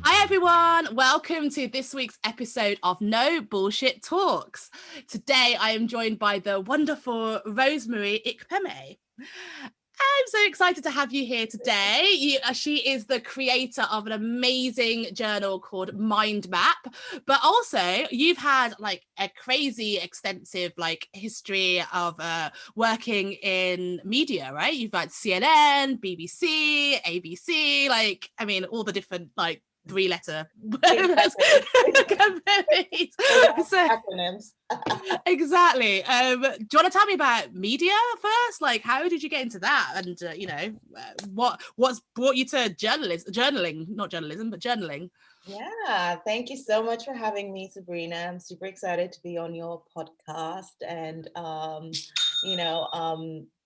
Hi everyone, welcome to this week's episode of No Bullshit Talks. Today I am joined by the wonderful Rosemary Ikepeme. I'm so excited to have you here today. She is the creator of an amazing journal called Mind Map, but also you've had like a crazy extensive like history of working in media, right? You've had CNN, BBC, ABC, like, I mean, all the different like three-letter companies. So, acronyms. exactly. Do you want to tell me about media first? Like, how did you get into that? And what's brought you to journaling, not journalism, but journaling? Yeah, thank you so much for having me, Sabrina. I'm super excited to be on your podcast, and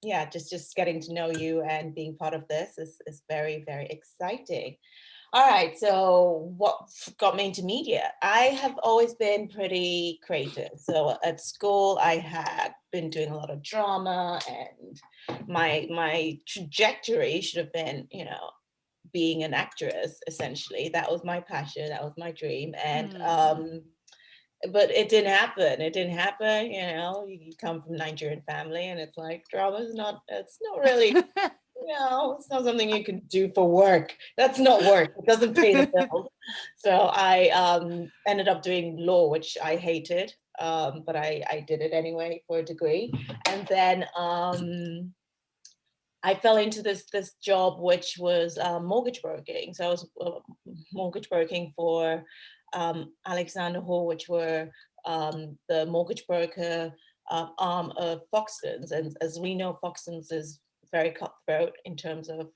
yeah, just getting to know you and being part of this is very, very exciting. All right, so what got me into media? I have always been pretty creative. So at school, I had been doing a lot of drama, and my trajectory should have been, being an actress. Essentially, that was my passion, that was my dream, and but it didn't happen. It didn't happen. You come from Nigerian family, and it's like drama is not. It's not really. It's not something you can do for work. That's not work. It doesn't pay the bills. So I ended up doing law, which I hated, but I did it anyway for a degree. And then I fell into this job, which was mortgage broking. So I was mortgage broking for Alexander Hall, which were the mortgage broker arm of Foxtons. And as we know, Foxtons is very cutthroat in terms of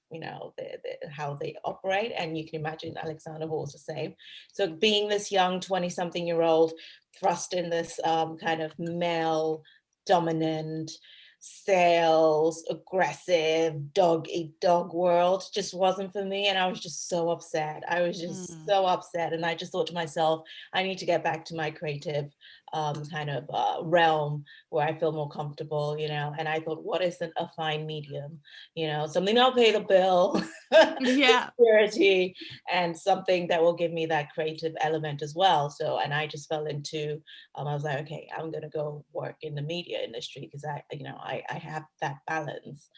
how they operate, and you can imagine Alexander Hall is the same. So being this young 20-something-year-old thrust in this kind of male dominant sales aggressive dog eat dog world just wasn't for me, and I was just so upset. I was just so upset, and I just thought to myself, I need to get back to my creative kind of realm where I feel more comfortable, and I thought, what isn't a fine medium? Something that'll pay the bill, Yeah, security, and something that will give me that creative element as well. So, and I just fell into, I was like, okay, I'm gonna go work in the media industry because I have that balance.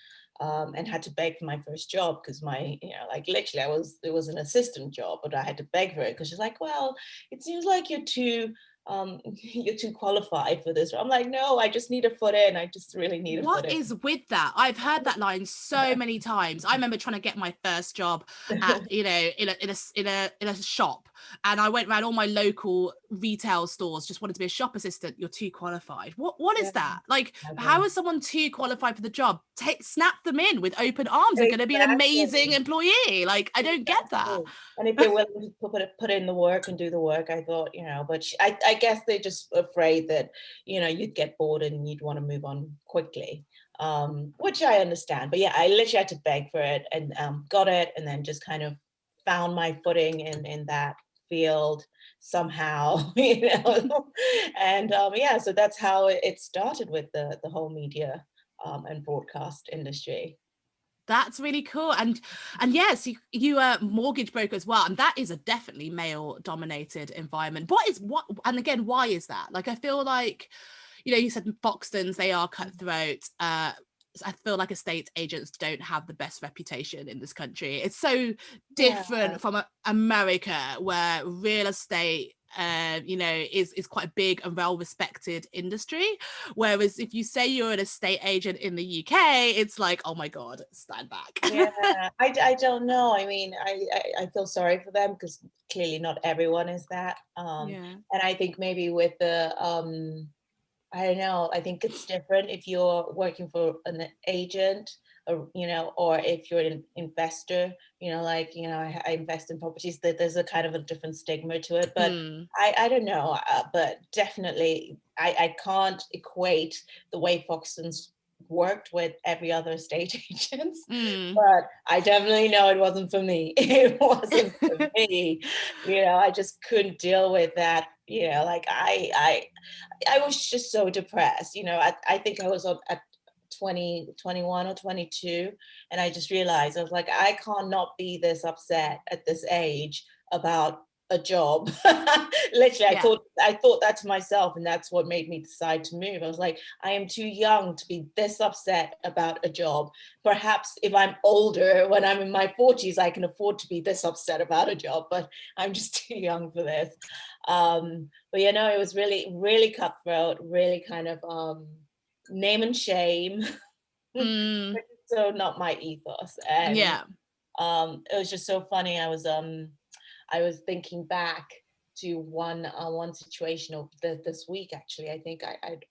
And had to beg for my first job because like literally it was an assistant job, but I had to beg for it because she's like, well, it seems like you're too qualified for this. I'm like, no, I just need a foot in. I just really need a foot what in. is with that? I've heard that line so many times. I remember trying to get my first job at in a shop, and I went around all my local retail stores, just wanted to be a shop assistant. You're too qualified. What is that? Like, how is someone too qualified for the job? Snap them in with open arms. They're going to be an amazing employee. Like, I don't get that. And if they're willing to put in the work and do the work, I thought, but I guess they're just afraid that, you'd get bored and you'd want to move on quickly, which I understand. But yeah, I literally had to beg for it and got it, and then just kind of found my footing in that field somehow, and yeah, so that's how it started with the whole media and broadcast industry. That's really cool. And yes, you are mortgage broker as well. And that is a definitely male dominated environment. And again, why is that? Like, I feel like, you said Foxtons, they are cutthroat. I feel like estate agents don't have the best reputation in this country. It's so different from America, where real estate is quite a big and well-respected industry, whereas if you say you're an estate agent in the UK, it's like, oh my god, stand back. I don't know. I mean, I feel sorry for them because clearly not everyone is that, and I think maybe with the I don't know, I think it's different if you're working for an agent, or if you're an investor, I invest in properties, that there's a kind of a different stigma to it. But I don't know, but definitely I can't equate the way Foxtons worked with every other estate agents, but I definitely know it wasn't for me. It wasn't for me. I just couldn't deal with that. Like I was just so depressed. I think I was at 21 or 22. And I just realized, I was like, I can't not be this upset at this age about a job. Literally, Yeah. I thought that to myself, and that's what made me decide to move. I was like, I am too young to be this upset about a job. Perhaps if I'm older, when I'm in my 40s, I can afford to be this upset about a job, but I'm just too young for this. But you know, it was really, really cutthroat, really kind of name and shame. Mm, So not my ethos. And yeah. it was just so funny. I was thinking back to one situation of this week. Actually, I think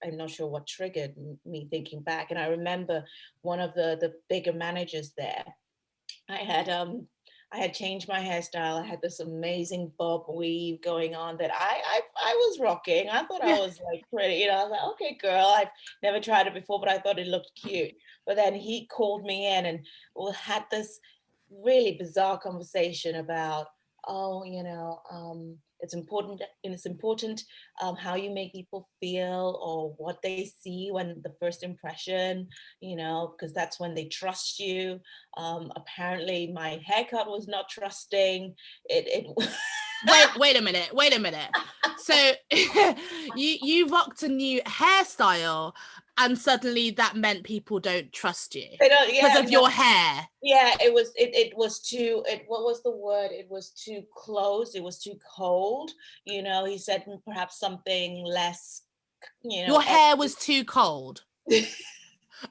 I'm not sure what triggered me thinking back. And I remember one of the bigger managers there. I had I had changed my hairstyle. I had this amazing bob weave going on that I was rocking. I thought I Yeah. was like pretty, you know. I was like, okay, girl, I've never tried it before, but I thought it looked cute. But then he called me in and we had this really bizarre conversation about, oh, you know, it's important how you make people feel or what they see when the first impression, you know, because that's when they trust you. Apparently my haircut was not trusting it. Wait a minute. So you rocked a new hairstyle and suddenly that meant people don't trust you They don't, because yeah, of no, your hair. yeah, it was too, what was the word? It was too close, it was too cold. You know, he said perhaps something less, you know, Your hair was too cold.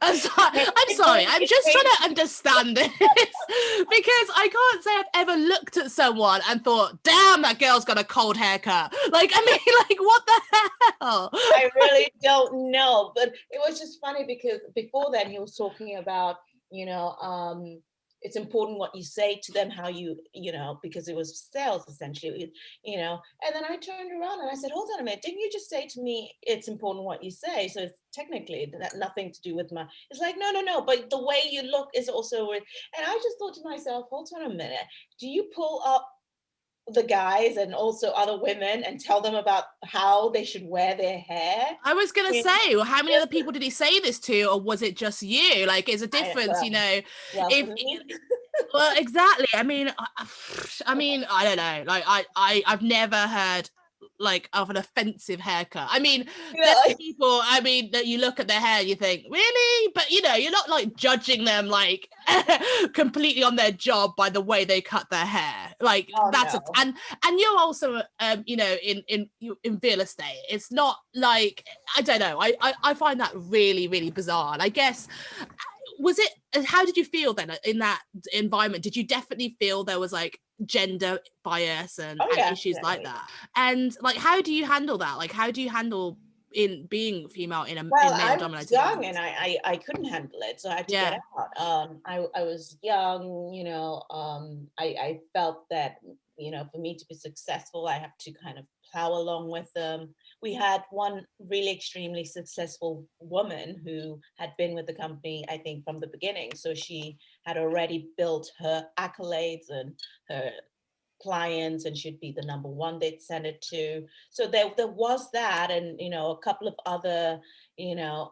I'm sorry. I'm just trying to understand this because I can't say I've ever looked at someone and thought, "Damn, that girl's got a cold haircut." Like, I mean, like, what the hell? I really don't know, but it was just funny because before then he was talking about, you know, it's important what you say to them, how you know, because it was sales essentially, you know. And then I turned around and I said, hold on a minute, didn't you just say to me it's important what you say? So it's technically that nothing to do with my. It's like no, but the way you look is also with. And I just thought to myself, hold on a minute, do you pull up the guys and also other women and tell them about how they should wear their hair? I was gonna Yeah. say, well, how many other people did he say this to, or was it just you? Like, it's a difference, you know. Well, for If me, Well, exactly. I mean, I mean, I don't know. Like, I've never heard like of an offensive haircut. I mean, you there know, are people. I mean, that you look at their hair, you think, really? But you know, you're not like judging them like completely on their job by the way they cut their hair. Like oh that's a no. and you're also you know, in real estate. It's not like I don't know. I find that really really bizarre. And I guess was it how did you feel then in that environment? Did you definitely feel there was like gender bias Oh and yeah, issues like definitely. that? And like how do you handle that? Like how do you handle in being female in a Well, in male I was dominated young and environments? I couldn't handle it, so I had to get Yeah. out. I was young, you know. I felt that, you know, for me to be successful, I have to kind of plow along with them. We had one really extremely successful woman who had been with the company, I think, from the beginning. So she had already built her accolades and her clients, and she'd be the number one they'd send it to. So there was that, and you know, a couple of other, you know,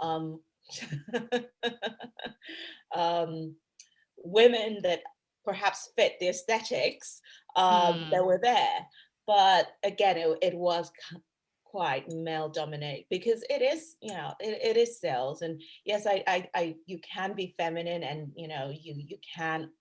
um, women that perhaps fit the aesthetics that Hmm. were there. But again, it was quite male dominated because it is, you know, it is sales. And yes, I you can be feminine, and you know, you can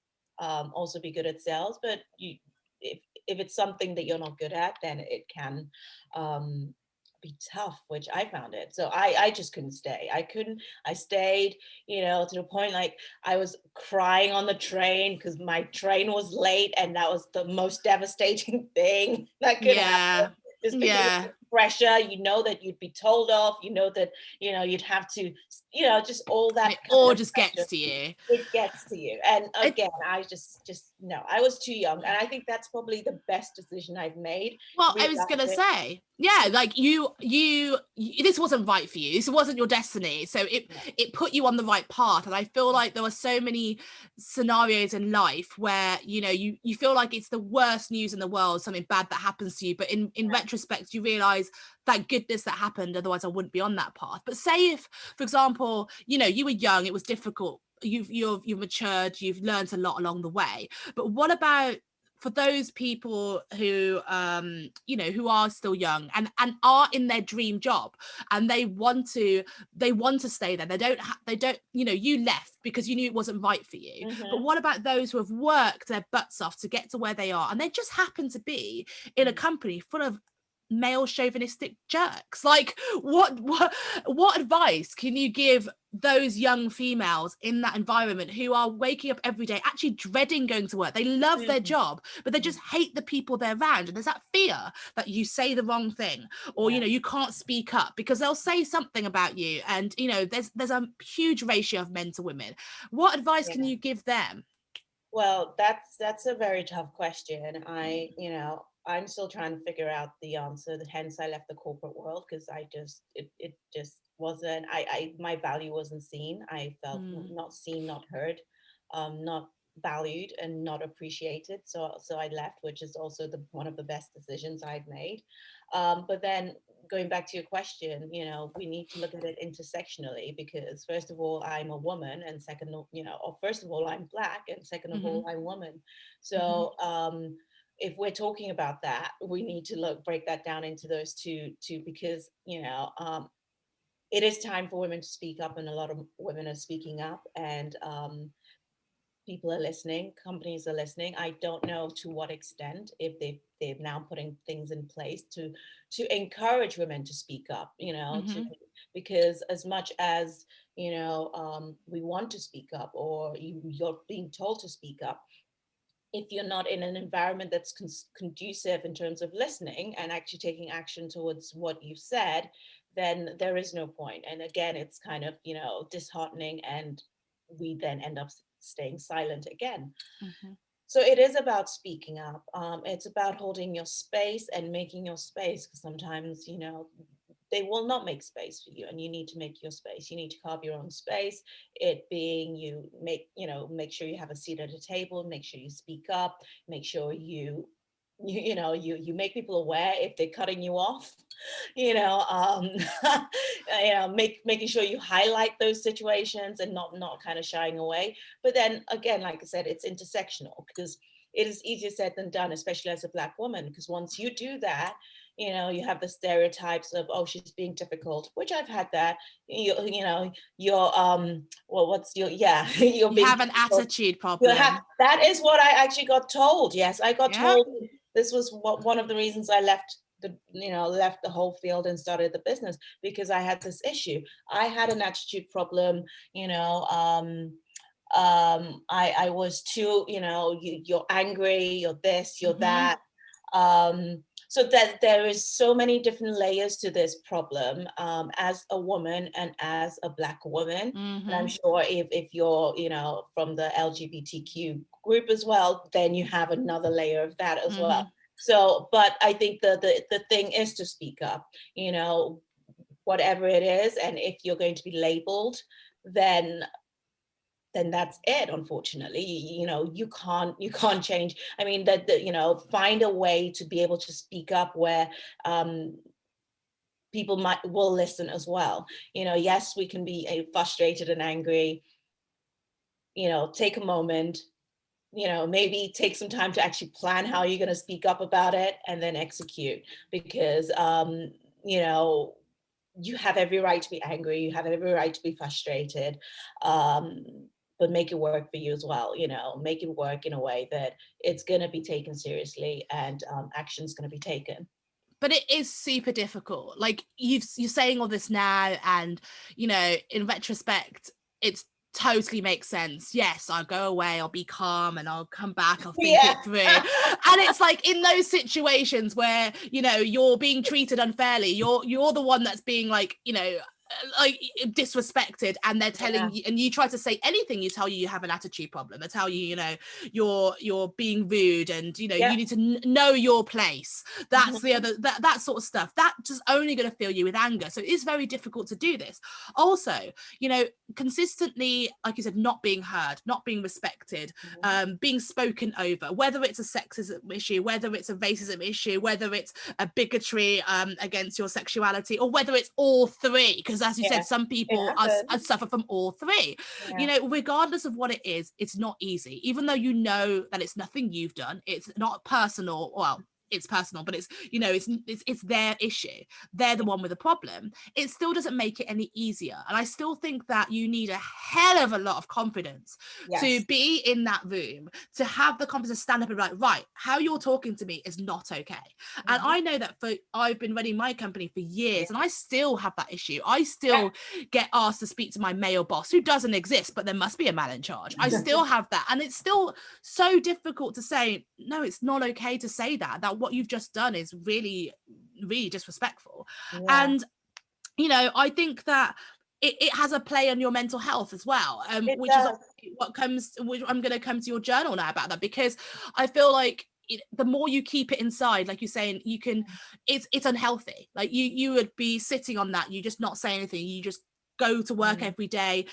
also be good at sales, but you if it's something that you're not good at, then it can um be tough, which I found it. So I just couldn't stay. I couldn't. I stayed, you know, to the point like I was crying on the train because my train was late, and that was the most devastating thing that could Yeah. happen. Just because of Yeah. the pressure, you know, that you'd be told off, you know, that, you know, you'd have to, you know, just all And that it kind all of just pressure. gets to you. It gets to you. And It, again, I just no, I was too young. And I think that's probably the best decision I've made, well, I was gonna realizing. say, yeah, like this wasn't right for you. This wasn't your destiny. So it put you on the right path. And I feel like there were so many scenarios in life where, you know, you feel like it's the worst news in the world, something bad that happens to you. But in retrospect, you realize otherwise, thank goodness that happened, otherwise I wouldn't be on that path. But say if, for example, you know, you were young, it was difficult, you've matured, you've learned a lot along the way, but what about for those people who you know, who are still young and are in their dream job, and they want to stay there, they don't, you know, you left because you knew it wasn't right for you, but what about those who have worked their butts off to get to where they are, and they just happen to be in a company full of male chauvinistic jerks? Like, what advice can you give those young females in that environment who are waking up every day actually dreading going to work? They love their job, but they just hate the people they're around, and there's that fear that you say the wrong thing, or you know, you can't speak up because they'll say something about you, and you know, there's a huge ratio of men to women. What advice can you give them? Well, that's a very tough question. I'm still trying to figure out the answer. Hence, I left the corporate world because it just wasn't. My value wasn't seen. I felt not seen, not heard, not valued, and not appreciated. So I left, which is also one of the best decisions I've made. But then going back to your question, you know, we need to look at it intersectionally, because first of all, I'm a woman, and second, you know, or first of all, I'm Black, and second of all, I'm woman. So if we're talking about that, we need to break that down into those two, because, you know, it is time for women to speak up, and a lot of women are speaking up, and people are listening, companies are listening. I don't know to what extent, if they've now putting things in place to encourage women to speak up, you know, because as much as, you know, we want to speak up, or you're being told to speak up, if you're not in an environment that's conducive in terms of listening and actually taking action towards what you said, then there is no point. And again, it's kind of, you know, disheartening, and we then end up staying silent again. So it is about speaking up. It's about holding your space and making your space, because sometimes, you know, they will not make space for you, and you need to make your space. You need to carve your own space. It being, you make sure you have a seat at a table, make sure you speak up, make sure you make people aware if they're cutting you off, you know, making sure you highlight those situations, and not kind of shying away. But then again, like I said, it's intersectional, because it is easier said than done, especially as a Black woman, because once you do that, you know, you have the stereotypes of, oh, she's being difficult, which I've had that. You're well, what's your you're You being have an difficult. attitude problem. That is what I actually got told. Yes, I got Yeah. told. This was one of the reasons I left the whole field and started the business, because I had this issue. I had an attitude problem, you know. I was too, you know, you're angry, you're this, you're that. So that there is so many different layers to this problem, as a woman and as a Black woman. And I'm sure if you're, you know, from the LGBTQ group as well, then you have another layer of that as well. So, but I think the thing is to speak up, you know, whatever it is. And if you're going to be labeled, then that's it. Unfortunately, you know, you can't change. I mean, you know, find a way to be able to speak up where people will listen as well. You know, yes, we can be frustrated and angry. You know, take a moment. You know, maybe take some time to actually plan how you're going to speak up about it, and then execute, because you know, you have every right to be angry, you have every right to be frustrated, but make it work for you as well. You know, make it work in a way that it's going to be taken seriously, and action's going to be taken. But it is super difficult. Like, you're saying all this now, and you know, in retrospect, it's totally makes sense. Yes, I'll go away, I'll be calm, and I'll come back, I'll think it through. And it's like, in those situations where, you know, you're being treated unfairly, you're the one that's being like, you know, like disrespected, and they're telling Yeah. you, and you try to say anything, you tell you have an attitude problem, they tell you, you know, you're being rude, and you know, Yeah. you need to know your place. That's the other, that sort of stuff, that just only going to fill you with anger. So it's very difficult to do this. Also, you know, consistently, like you said, not being heard, not being respected, being spoken over, whether it's a sexism issue, whether it's a racism issue, whether it's a bigotry against your sexuality, or whether it's all three, because as you Yeah. said, some It people happens. suffer from all three. You Yeah. know, regardless of what it is, it's not easy, even though you know that it's nothing you've done, it's not personal. Well, it's personal, but it's, you know, it's their issue, they're the one with the problem. It still doesn't make it any easier, and I still think that you need a hell of a lot of confidence to Yes. be in that room, to have the confidence to stand up and be like, right, how you're talking to me is not okay. And I know that I've been running my company for years, Yeah. and I still have that issue. I still get asked to speak to my male boss, who doesn't exist, but there must be a man in charge. I still have that, and it's still so difficult to say, no, it's not okay to say that what you've just done is really, really disrespectful. Yeah. And you know, I think that it has a play on your mental health as well, It which is does. which I'm going to come to your journal now about that, because I feel like the more you keep it inside, like you're saying, you can, it's unhealthy. Like you would be sitting on that, you just not say anything, you just go to work Mm. every day,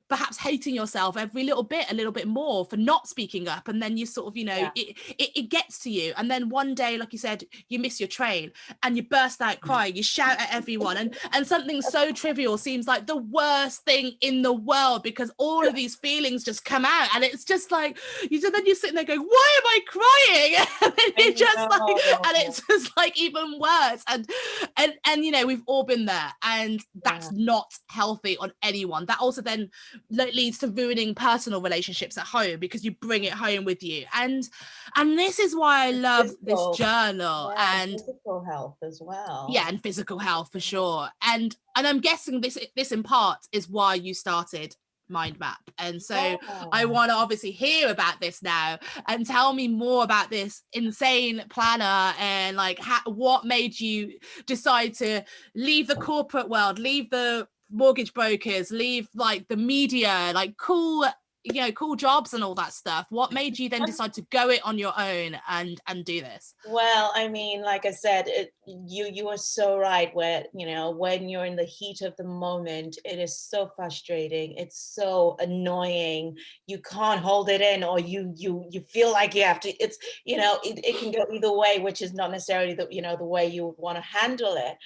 perhaps hating yourself every little bit more for not speaking up, and then you sort of, you know, Yeah. it gets to you, and then one day, like you said, you miss your train and you burst out crying, you shout at everyone, and something so trivial seems like the worst thing in the world, because all of these feelings just come out, and it's just like then you're sitting there going, why am I crying? And then I you're just like, and know. it's just like even worse, and you know, we've all been there, and that's Yeah. not healthy on anyone. That also then leads to ruining personal relationships at home, because you bring it home with you, and this is why I love this Physical. journal. Yeah. And And physical health as yeah, well. and physical health for sure. And I'm guessing this in part is why you started Mind Map, and so I Yeah. want to obviously hear about this now, and tell me more about this insane planner, and like what made you decide to leave the corporate world, leave the mortgage brokers, leave like the media, like cool, you know, cool jobs and all that stuff. What made you then decide to go it on your own and do this? Well, I mean, like I said, you are so right. Where, you know, when you're in the heat of the moment, it is so frustrating. It's so annoying. You can't hold it in, or you feel like you have to. It's, you know, it can go either way, which is not necessarily the, you know, the way you would want to handle it.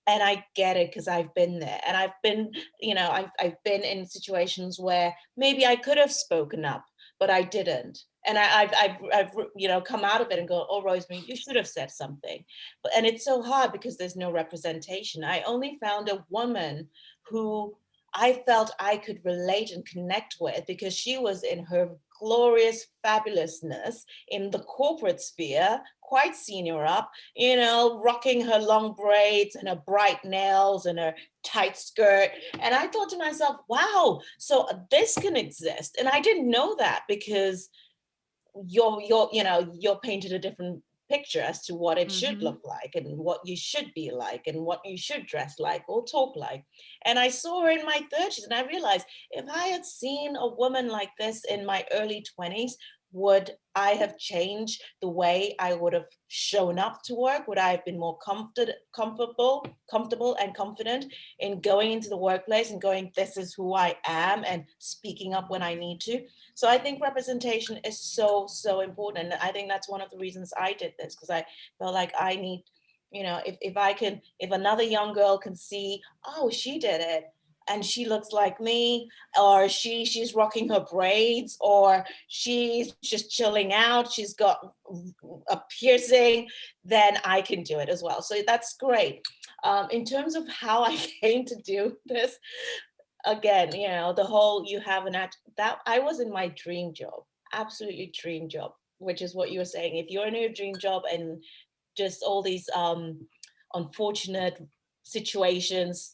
And I get it, because I've been there, and I've been, you know, I've been in situations where maybe I could have spoken up, but I didn't. And I've you know, come out of it and go, oh, Rosemary, you should have said something. And it's so hard because there's no representation. I only found a woman who I felt I could relate and connect with, because she was in her glorious fabulousness in the corporate sphere, quite senior up, you know, rocking her long braids and her bright nails and her tight skirt. And I thought to myself, wow, so this can exist. And I didn't know that, because you're you know, you're painted a different picture as to what it should Mm-hmm. look like, and what you should be like, and what you should dress like or talk like. And I saw her in my 30s, and I realized, if I had seen a woman like this in my early 20s, would I have changed the way I would have shown up to work? Would I have been more comfortable and confident in going into the workplace and going, this is who I am, and speaking up when I need to? So I think representation is so, so important. And I think that's one of the reasons I did this, because I felt like I need, you know, if I can, if another young girl can see, oh, she did it, and she looks like me, or she's rocking her braids, or she's just chilling out, she's got a piercing, then I can do it as well. So that's great. In terms of how I came to do this, again, you know, the whole, you have an act, that I was in my dream job, absolutely dream job, which is what you were saying. If you're in your dream job and just all these unfortunate situations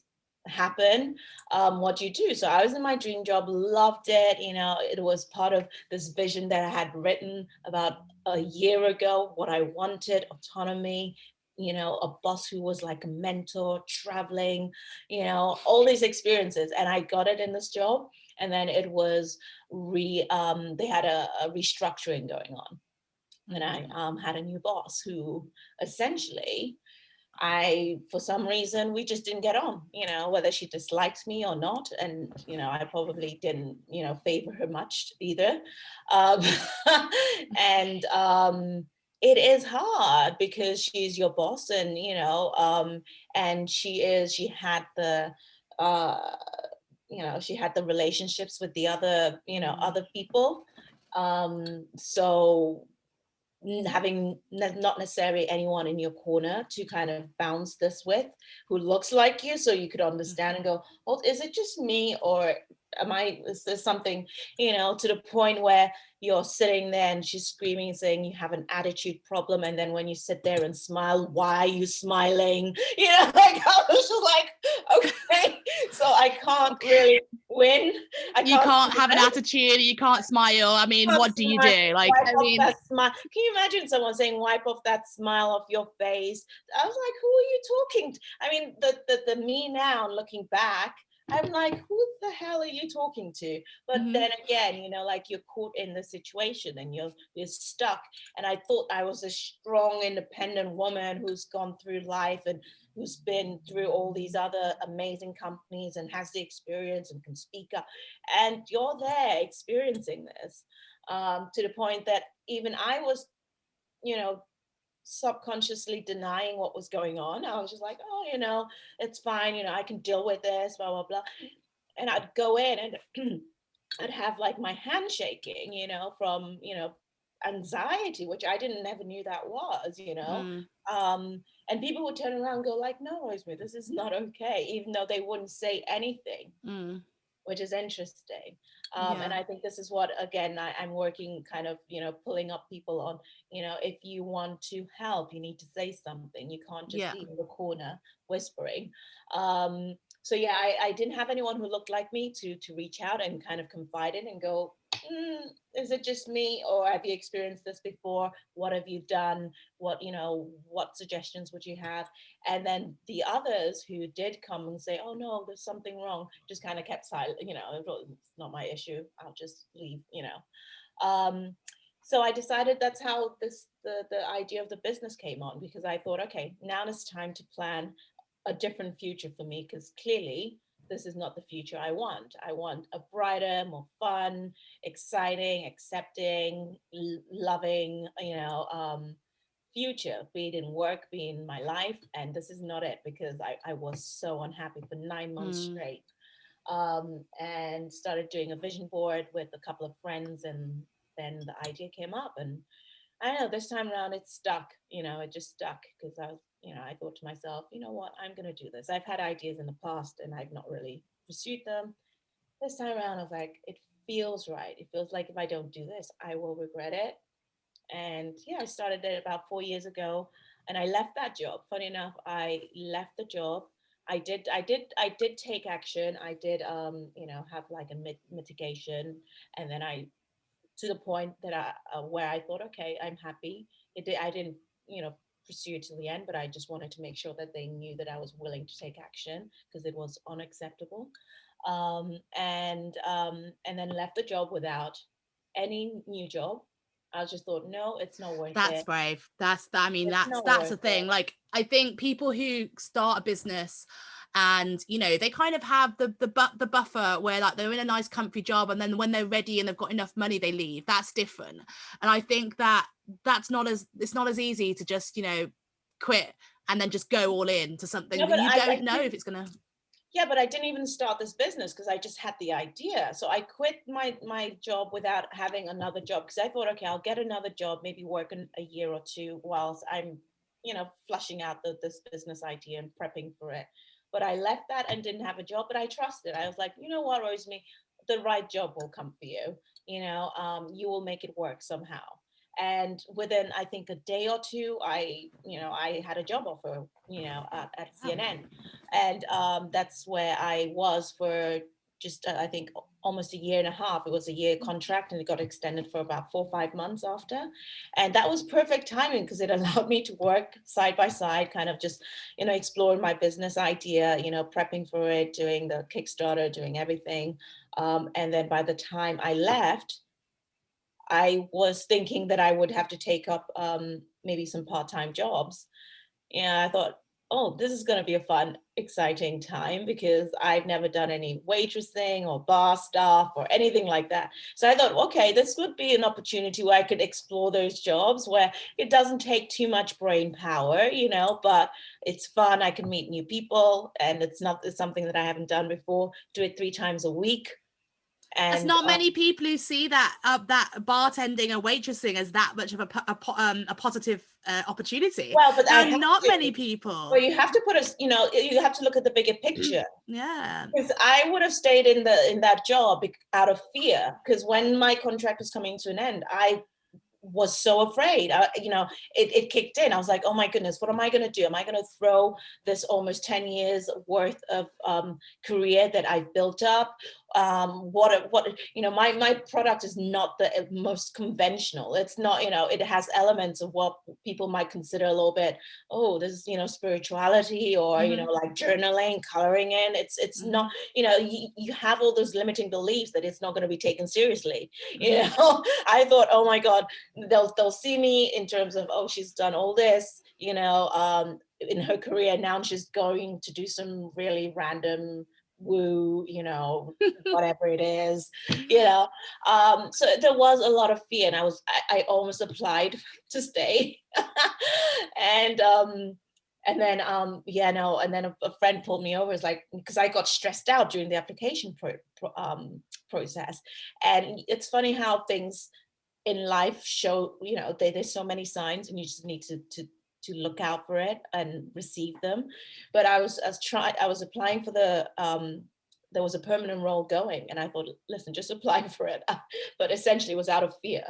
happen, what do you do? So I was in my dream job, loved it. You know, it was part of this vision that I had written about a year ago, what I wanted: autonomy, a boss who was like a mentor, traveling, all these experiences. And I got it in this job. And then it was they had a restructuring going on. And I had a new boss who essentially for some reason, we just didn't get on, whether she dislikes me or not. And, I probably didn't, favor her much either. Um, and it is hard because she's your boss and, and she had she had the relationships with the other, other people. So having not necessarily anyone in your corner to kind of bounce this with who looks like you, so you could understand and go, well, is it just me, or is there something, to the point where you're sitting there and she's screaming saying you have an attitude problem, and then when you sit there and smile, why are you smiling? Like I was just like, okay, so I can't really win. You can't have an attitude, you can't smile. I mean, what do you do? Like, I mean, that smile. Can you imagine someone saying, wipe off that smile off your face? I was like, who are you talking to? I mean, the me now looking back, I'm like, who the hell are you talking to? But then again, like you're caught in the situation and you're stuck. And I thought I was a strong, independent woman who's gone through life and who's been through all these other amazing companies and has the experience and can speak up. And you're there experiencing this to the point that even I was, subconsciously denying what was going on. I was just like, oh, it's fine. I can deal with this, blah, blah, blah. And I'd go in and I'd have like my hand shaking, from, anxiety, which I never knew that was, and people would turn around and go like, no, Rosemary, this is not okay, even though they wouldn't say anything. Which is interesting. And I think this is what, again, I'm working kind of, pulling up people on, if you want to help, you need to say something. You can't just be in the corner whispering. So yeah, I didn't have anyone who looked like me to reach out and kind of confide in and go, is it just me, or have you experienced this before? What have you done? What suggestions would you have? And then the others who did come and say, oh no, there's something wrong, just kind of kept silent. It's not my issue, I'll just leave. So I decided that's how the idea of the business came on, because I thought, okay, now it's time to plan a different future for me, because clearly this is not the future I want. I want a brighter, more fun, exciting, accepting, loving, future, be it in work, be in my life. And this is not it, because I was so unhappy for 9 months straight. And started doing a vision board with a couple of friends, and then the idea came up. And I don't know, this time around it stuck, it just stuck, because I thought to myself, you know what, I'm going to do this. I've had ideas in the past and I've not really pursued them. This time around, I was like, it feels right. It feels like if I don't do this, I will regret it. And yeah, I started it about 4 years ago, and I left that job. Funny enough, I left the job. I did take action. I did, have like a mitigation, and then to the point that where I thought, okay, I'm happy. I didn't, pursue it to the end, but I just wanted to make sure that they knew that I was willing to take action, because it was unacceptable. And then left the job without any new job. I just thought, no, it's not worth that's it. brave. That's the thing. It. Like, I think people who start a business and they kind of have the buffer where like they're in a nice comfy job, and then when they're ready and they've got enough money, they leave. That's different. And I think that it's not as easy to just quit and then just go all in to something that you don't know if it's gonna. Yeah, but I didn't even start this business because I just had the idea. So I quit my job without having another job, because I thought, okay, I'll get another job, maybe work in a year or two whilst I'm, flushing out this business idea and prepping for it. But I left that and didn't have a job, but I trusted. I was like, you know what, Rosemary, the right job will come for you. You will make it work somehow. And within, I think, a day or two, I had a job offer, at CNN. And that's where I was for just I think almost a year and a half. It was a year contract, and it got extended for about 4 or 5 months after. And that was perfect timing because it allowed me to work side by side, kind of just, exploring my business idea, prepping for it, doing the Kickstarter, doing everything. And then by the time I left, I was thinking that I would have to take up maybe some part-time jobs. And I thought, oh, this is going to be a fun, exciting time because I've never done any waitressing or bar staff or anything like that. So I thought, okay, this would be an opportunity where I could explore those jobs where it doesn't take too much brain power, but it's fun. I can meet new people, and it's something that I haven't done before. Do it 3 times a week. There's And not many people who see that that bartending and waitressing as that much of a positive opportunity. well, but There I are have not to. many people. Well, you have to put us, you have to look at the bigger picture. Yeah. Because I would have stayed in that job out of fear. Because when my contract was coming to an end, I was so afraid. It kicked in. I was like, oh my goodness, what am I going to do? Am I going to throw this almost 10 years worth of career that I've built up? My product is not the most conventional. It's not, it has elements of what people might consider a little bit, oh, this is, spirituality or, like journaling, coloring in. It's not, you have all those limiting beliefs that it's not going to be taken seriously. I thought, oh my God, they'll see me in terms of, oh, she's done all this, in her career. Now she's going to do some really random woo, whatever it is, so there was a lot of fear, and I almost applied to stay. and and then and then a friend pulled me over. It's like, because I got stressed out during the application process. And it's funny how things in life show, there's so many signs, and you just need to look out for it and receive them. But I was applying for there was a permanent role going, and I thought, listen, just apply for it. But essentially it was out of fear.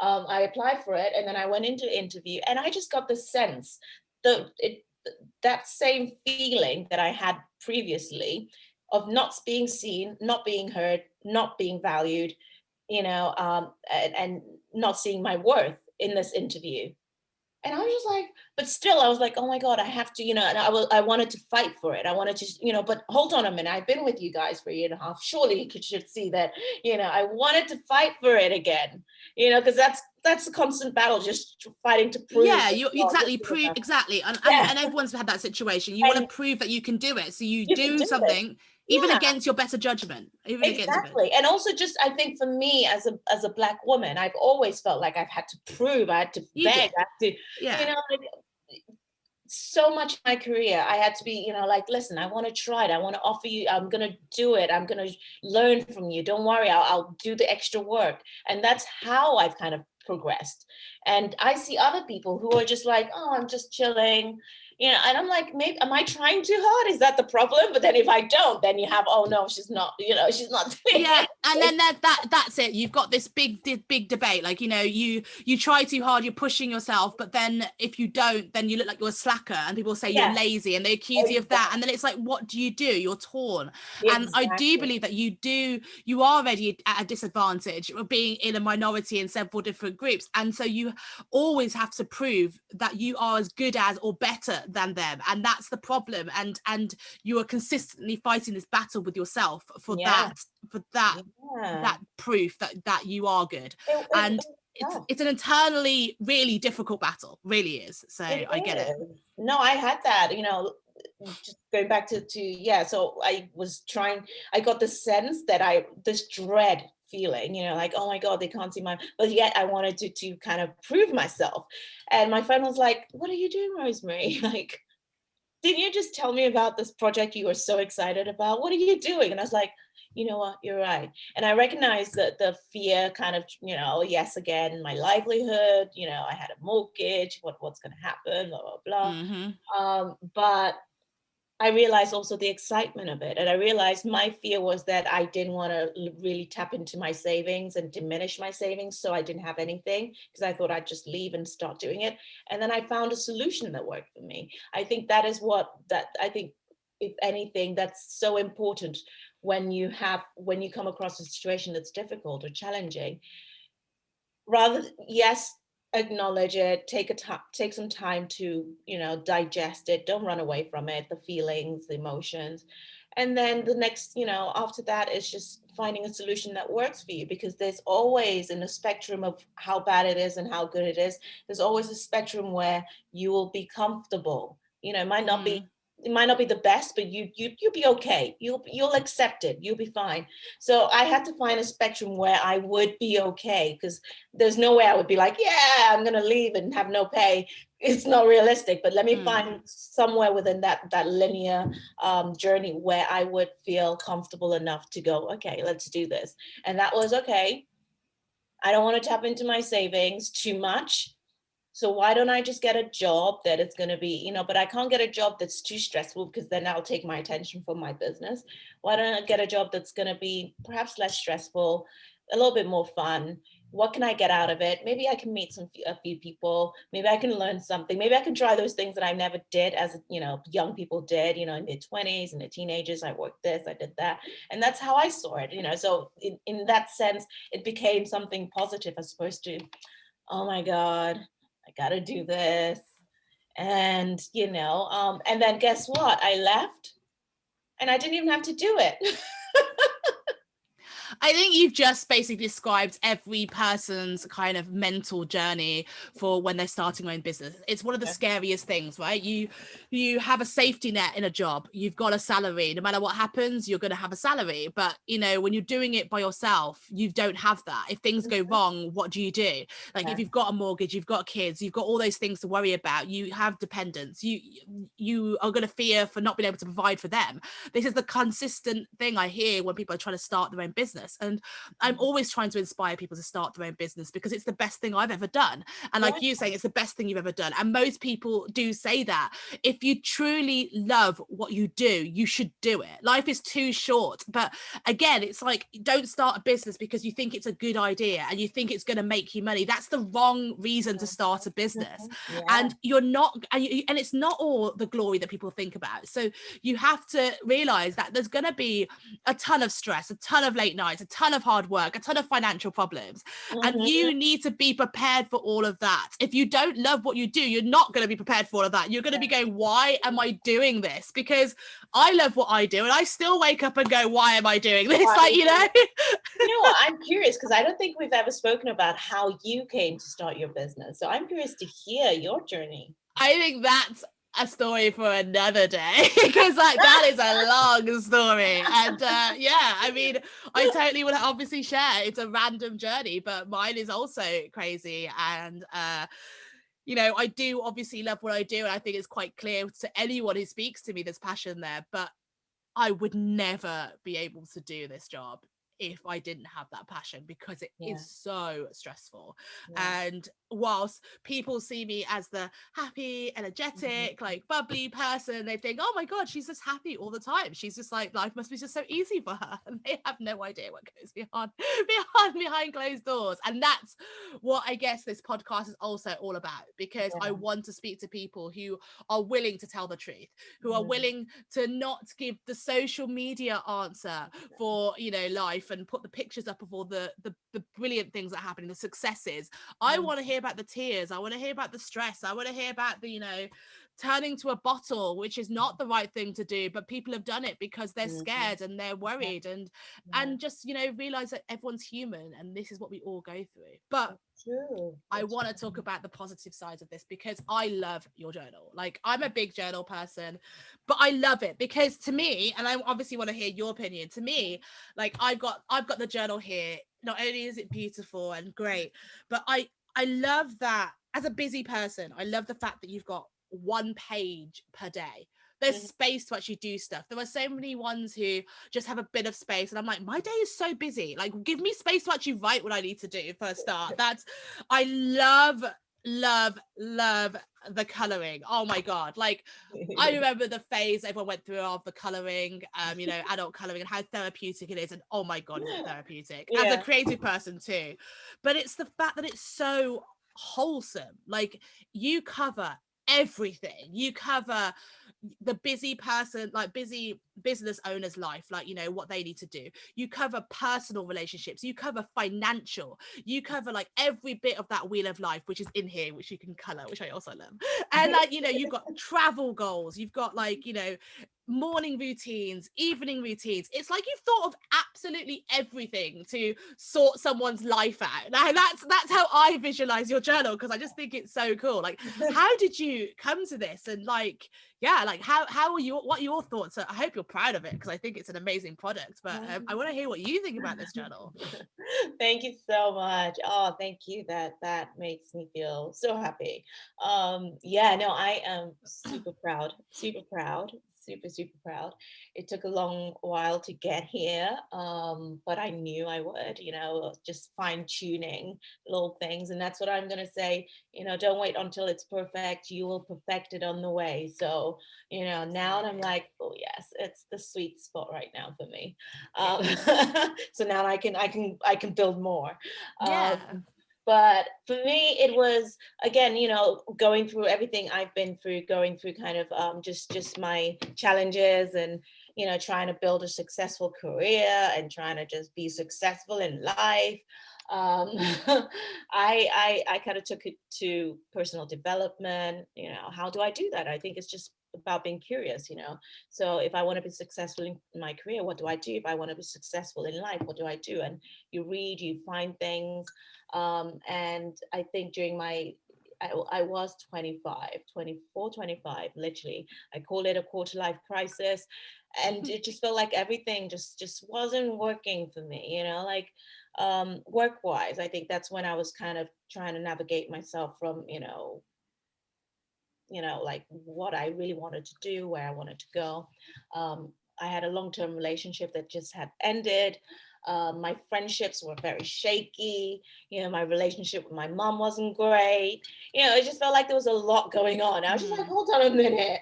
I applied for it, and then I went into the interview, and I just got the sense that same feeling that I had previously of not being seen, not being heard, not being valued, and not seeing my worth in this interview. And I was just like, but still, I was like, oh my God, I have to, and I wanted to fight for it. I wanted to, but hold on a minute. I've been with you guys for a year and a half. Surely you should see that, I wanted to fight for it again, because that's a constant battle, just fighting to prove. Yeah, you exactly prove exactly, and everyone's had that situation. You want to prove that you can do it, so you do something even against your better judgment. Exactly. And also, just I think for me as a Black woman, I've always felt like I've had to prove, I had to beg, I had to, so much in my career, I had to be, like, listen, I want to try it. I want to offer you, I'm going to do it. I'm going to learn from you. Don't worry, I'll do the extra work. And that's how I've kind of progressed. And I see other people who are just like, oh, I'm just chilling, and I'm like, maybe, am I trying too hard? Is that the problem? But then if I don't, then you have, oh no, she's not doing it. And then that's it. You've got this big debate. Like, you try too hard, you're pushing yourself, but then if you don't, then you look like you're a slacker, and people say you're lazy, and they accuse you of that. And then it's like, what do? You're torn. And I do believe that you are already at a disadvantage of being in a minority in several different groups. And so you always have to prove that you are as good as or better than them, and that's the problem. And you are consistently fighting this battle with yourself for that proof that you are good. It's an internally really difficult battle, really is. So I get it. No, I had that, just going back to so I got the sense that this dread feeling, like, oh my God, they can't see but yet I wanted to kind of prove myself. And my friend was like, what are you doing, Rosemary? Like, didn't you just tell me about this project you were so excited about? What are you doing? And I was like, you know what, you're right. And I recognized that the fear kind of, yes, again, my livelihood, I had a mortgage, what's going to happen, blah, blah, blah. Mm-hmm. But I realized also the excitement of it. And I realized my fear was that I didn't want to really tap into my savings and diminish my savings. So I didn't have anything because I thought I'd just leave and start doing it. And then I found a solution that worked for me. I think that is I think, if anything, that's so important when you come across a situation that's difficult or challenging, rather, yes, acknowledge it, take some time to, digest it, don't run away from it, the feelings, the emotions. And then the next, after that is just finding a solution that works for you, because there's always, in a spectrum of how bad it is and how good it is, there's always a spectrum where you will be comfortable. It might not be the best, but you'll be okay. You'll accept it. You'll be fine. So I had to find a spectrum where I would be okay, because there's no way I would be like, yeah, I'm gonna leave and have no pay. It's not realistic. But let me find somewhere within that linear journey where I would feel comfortable enough to go, okay, let's do this. And that was okay. I don't want to tap into my savings too much. So why don't I just get a job that it's going to be, but I can't get a job that's too stressful, because then I'll take my attention from my business. Why don't I get a job that's going to be perhaps less stressful, a little bit more fun? What can I get out of it? Maybe I can meet a few people. Maybe I can learn something. Maybe I can try those things that I never did as, young people did, in their 20s and their teenagers. I worked this, I did that. And that's how I saw it, So in that sense, it became something positive, as opposed to, oh my God, I gotta do this. And, and then guess what? I left and I didn't even have to do it. I think you've just basically described every person's kind of mental journey for when they're starting their own business. It's one of the scariest things, right? You have a safety net in a job. You've got a salary. No matter what happens, you're going to have a salary. But, when you're doing it by yourself, you don't have that. If things go wrong, what do you do? Like if you've got a mortgage, you've got kids, you've got all those things to worry about. You have dependents. You are going to fear for not being able to provide for them. This is the consistent thing I hear when people are trying to start their own business. And I'm always trying to inspire people to start their own business, because it's the best thing I've ever done. And like you saying, it's the best thing you've ever done. And most people do say that. If you truly love what you do, you should do it. Life is too short. But again, it's like, don't start a business because you think it's a good idea and you think it's going to make you money. That's the wrong reason to start a business. And you're not, and it's not all the glory that people think about. So you have to realize that there's going to be a ton of stress, a ton of late nights, a ton of hard work, a ton of financial problems. And you need to be prepared for all of that. If you don't love what you do, you're not going to be prepared for all of that. You're going to be going, why am I doing this? Because I love what I do and I still wake up and go, why am I doing this? Like, I'm curious, because I don't think we've ever spoken about how you came to start your business. So I'm curious to hear your journey. I think that's a story for another day, because like that is a long story. And I mean, I totally will obviously share. It's a random journey, but mine is also crazy. And I do obviously love what I do, and I think it's quite clear to anyone who speaks to me there's passion there. But I would never be able to do this job if I didn't have that passion, because it is so stressful. And whilst people see me as the happy, energetic, like bubbly person, they think, oh my God, she's just happy all the time. She's just like, life must be just so easy for her. And they have no idea what goes behind closed doors. And that's what I guess this podcast is also all about, because I want to speak to people who are willing to tell the truth, who are willing to not give the social media answer for life, and put the pictures up of all the brilliant things that happen, the successes. I want to hear about the tears. I want to hear about the stress. I want to hear about the turning to a bottle, which is not the right thing to do, but people have done it because they're scared and they're worried, and just realize that everyone's human and this is what we all go through. But I want to talk about the positive sides of this, because I love your journal. Like, I'm a big journal person, but I love it because, to me, and I obviously want to hear your opinion, to me, like, I've got the journal here. Not only is it beautiful and great, but I love that as a busy person, I love the fact that you've got one page per day. There's space to actually do stuff. There are so many ones who just have a bit of space, and I'm like, my day is so busy. Like, give me space to actually write what I need to do for a start. I love the coloring. Oh my God. Like, I remember the phase everyone went through of the coloring, adult coloring, and how therapeutic it is. And oh my God, is it therapeutic as a creative person too. But it's the fact that it's so wholesome. Like, you cover everything. You cover the busy person, like busy business owner's life, like, you know, what they need to do. You cover personal relationships, you cover financial, you cover like every bit of that wheel of life, which is in here, which you can color, which I also love. And like, you know, you've got travel goals, you've got like, you know, morning routines, evening routines. It's like you've thought of absolutely everything to sort someone's life out. Now that's how I visualize your journal, because I just think it's so cool. Like, how did you come to this? And like, yeah, like how are you, what are your thoughts? I hope you're proud of it, because I think it's an amazing product, but I want to hear what you think about this journal. Thank you so much. Oh, thank you. That makes me feel so happy. Yeah, no, I am super proud, super proud. It took a long while to get here, but I knew I would, you know, just fine tuning little things. And that's what I'm gonna say, you know, don't wait until it's perfect. You will perfect it on the way. So, you know, now I'm like, oh yes, it's the sweet spot right now for me. Um, so now I can build more. Yeah. But for me, it was, again, you know, going through everything I've been through, going through kind of just my challenges, and you know, trying to build a successful career and trying to just be successful in life. um, I kind of took it to personal development. You know, how do I do that? I think it's just about being curious, you know. So if I want to be successful in my career, what do I do? If I want to be successful in life, what do I do? And you read, you find things. And I think during I was 25, 24, 25, literally. I call it a quarter life crisis. And it just felt like everything just wasn't working for me, you know, like work wise. I think that's when I was kind of trying to navigate myself from, like what I really wanted to do, where I wanted to go. I had a long-term relationship that just had ended. My friendships were very shaky. You know, my relationship with my mom wasn't great. You know, it just felt like there was a lot going on. I was just like, hold on a minute.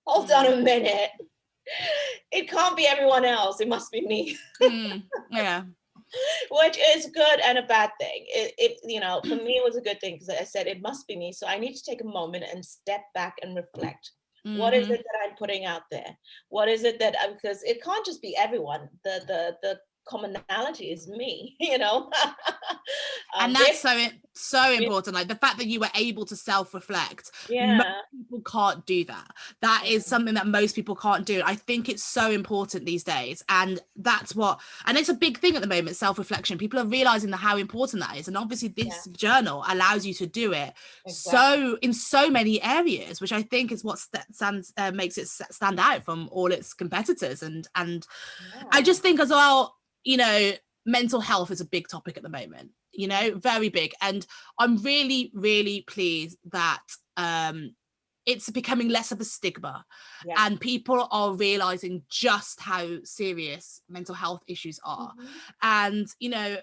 Hold on a minute. It can't be everyone else. It must be me. Yeah. Which is good and a bad thing. You know, for me, it was a good thing because I said it must be me. So I need to take a moment and step back and reflect. What is it that I'm putting out there? What is it that because it can't just be everyone. The commonality is me. You know, And that's so important, like the fact that you were able to self-reflect. Most yeah. people can't do that. That is something that most people can't do. I think it's so important these days, and it's a big thing at the moment, self-reflection. People are realizing how important that is, and obviously this journal allows you to do it so in so many areas, which I think is what makes it stand out from all its competitors. And I just think as well, you know, mental health is a big topic at the moment, you know, very big. And I'm really, really pleased that it's becoming less of a stigma, and people are realizing just how serious mental health issues are. And, you know,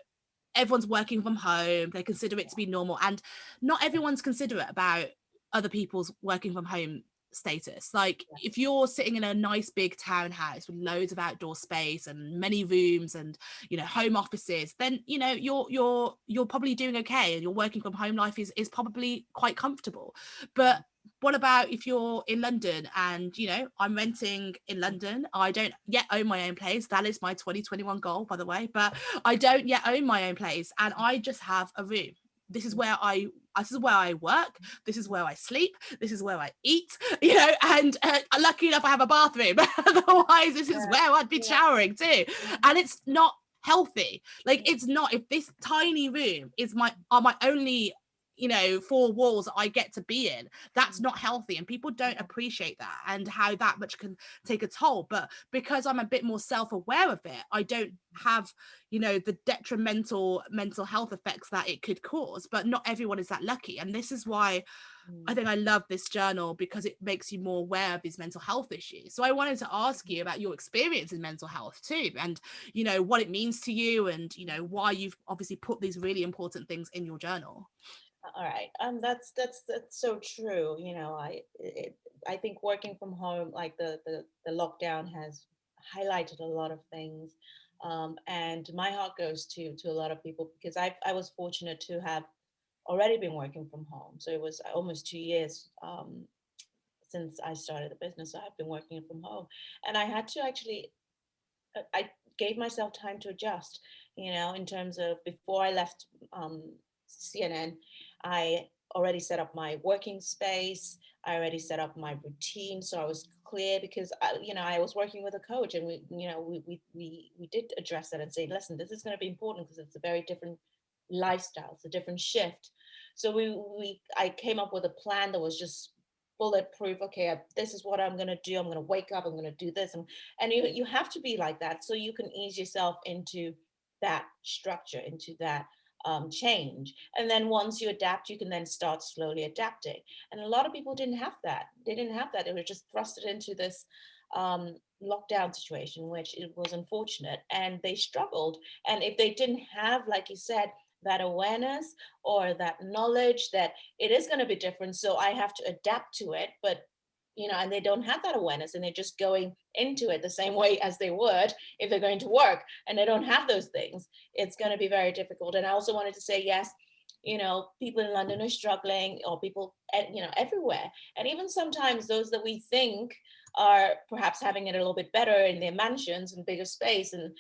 everyone's working from home, they consider it to be normal, and not everyone's considerate about other people's working from home status. Like if you're sitting in a nice big townhouse with loads of outdoor space and many rooms and, you know, home offices, then, you know, you're probably doing okay, and your working from home life is probably quite comfortable. But what about if you're in London and, you know, I'm renting in London, I don't yet own my own place. That is my 2021 goal, by the way, but I don't yet own my own place, and I just have a room. This is where I work, this is where I sleep, this is where I eat, you know, and lucky enough I have a bathroom. Otherwise this is where I'd be showering too. And it's not healthy. Like, it's not. If this tiny room is my only, you know, four walls that I get to be in, that's not healthy, and people don't appreciate that and how that much can take a toll. But because I'm a bit more self-aware of it, I don't have, you know, the detrimental mental health effects that it could cause. But not everyone is that lucky, and this is why I think I love this journal, because it makes you more aware of these mental health issues. So I wanted to ask you about your experience in mental health too, and, you know, what it means to you, and, you know, why you've obviously put these really important things in your journal. All right. That's so true. You know, I think working from home, like the lockdown has highlighted a lot of things. And my heart goes to a lot of people, because I was fortunate to have already been working from home. So it was almost 2 years since I started the business. So I've been working from home, and I had to actually, I gave myself time to adjust, in terms of before I left CNN, I already set up my working space. I already set up my routine, so I was clear because I was working with a coach, and we did address that and say, listen, this is going to be important because it's a very different lifestyle, it's a different shift. So I came up with a plan that was just bulletproof. Okay, this is what I'm going to do. I'm going to wake up. I'm going to do this, and you have to be like that so you can ease yourself into that structure, into that change. And then once you adapt, you can then start slowly adapting. And a lot of people didn't have that. They didn't have that. They were just thrusted into this lockdown situation, which it was unfortunate, and they struggled. And if they didn't have, like you said, that awareness or that knowledge that it is going to be different, so I have to adapt to it, but and they don't have that awareness, and they're just going into it the same way as they would if they're going to work, and they don't have those things, it's going to be very difficult. And I also wanted to say, yes, people in London are struggling, or people everywhere, and even sometimes those that we think are perhaps having it a little bit better in their mansions and bigger space, and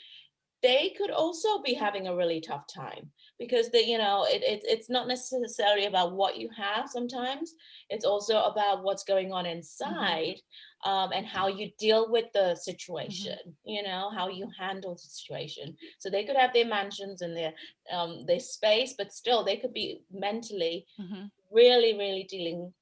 they could also be having a really tough time, because it's not necessarily about what you have. Sometimes it's also about what's going on inside, and how you deal with the situation, how you handle the situation. So they could have their mansions and their space, but still they could be mentally really, really dealing,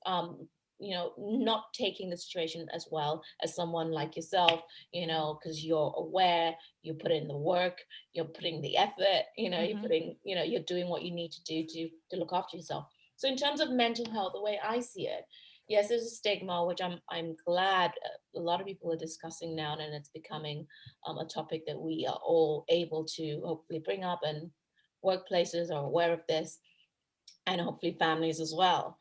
not taking the situation as well as someone like yourself, because you're aware, you put in the work, you're putting the effort, you're putting, you're doing what you need to do to look after yourself. So in terms of mental health, the way I see it, yes, there's a stigma, which I'm glad a lot of people are discussing now, and it's becoming a topic that we are all able to hopefully bring up, and workplaces are aware of this, and hopefully families as well.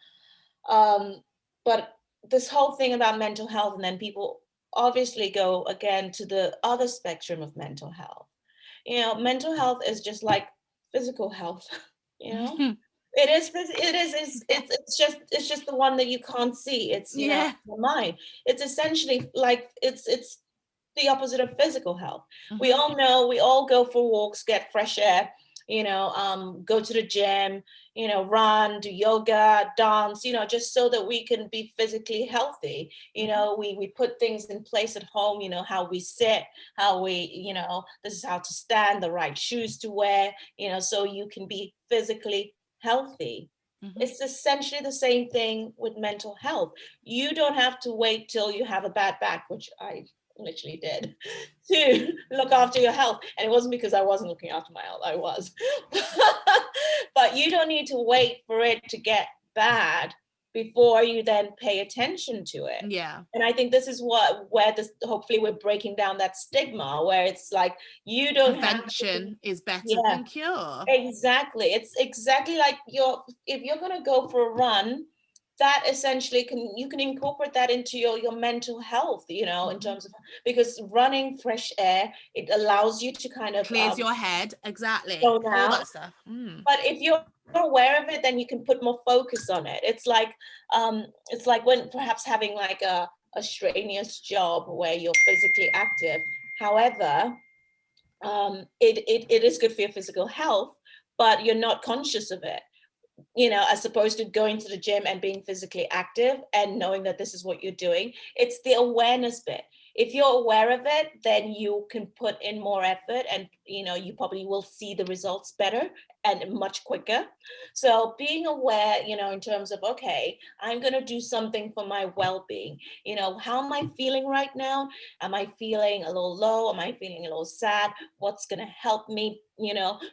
But this whole thing about mental health, and then people obviously go again to the other spectrum of mental health. Mental health is just like physical health. you know it's just the one that you can't see. It's Yeah. the mind. It's essentially like it's the opposite of physical health. We all know, we all go for walks, get fresh air, go to the gym, run, do yoga, dance, just so that we can be physically healthy. We put things in place at home, how we sit, how we, this is how to stand, the right shoes to wear, so you can be physically healthy. It's essentially the same thing with mental health. You don't have to wait till you have a bad back, which I literally did, to look after your health. And it wasn't because I wasn't looking after my health, I was. But you don't need to wait for it to get bad before you then pay attention to it. Yeah. And I think this is where this, hopefully we're breaking down that stigma, where it's like, you don't have prevention is better Yeah. than cure. Exactly. It's exactly like if you're going to go for a run, that essentially you can incorporate that into your mental health, in terms of, because running fresh air, it allows you to kind of Clears your head. Exactly. zone All out. that stuff. But if you're aware of it, then you can put more focus on it. It's like when perhaps having like a strenuous job where you're physically active. However, it is good for your physical health, but you're not conscious of it, as opposed to going to the gym and being physically active and knowing that this is what you're doing. It's the awareness bit. If you're aware of it, then you can put in more effort, and you probably will see the results better and much quicker. So being aware, in terms of, okay, I'm going to do something for my well-being. How am I feeling right now? Am I feeling a little low? Am I feeling a little sad? What's going to help me?